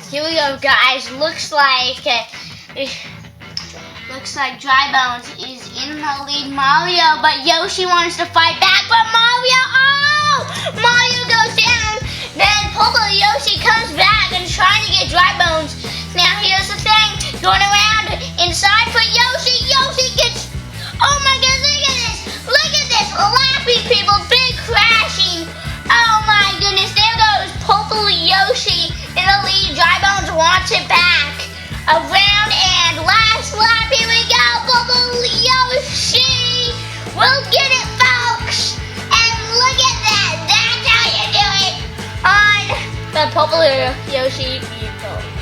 Here we go, guys. Looks like Dry Bones is in the lead. Mario, but Yoshi wants to fight back, but Mario goes down. Then hopefully Yoshi comes back and trying to get Dry Bones. Now here's the thing, going around inside for Yoshi. Yoshi gets, oh my goodness, look at this, laughing people, big crashing. Oh my goodness, there goes hopefully Yoshi in the lead. Dry Bones wants it back. Around and last lap, here we go, hopefully Yoshi will get it, folks. And look at that, that's how you do it on the popular Yoshi vehicle.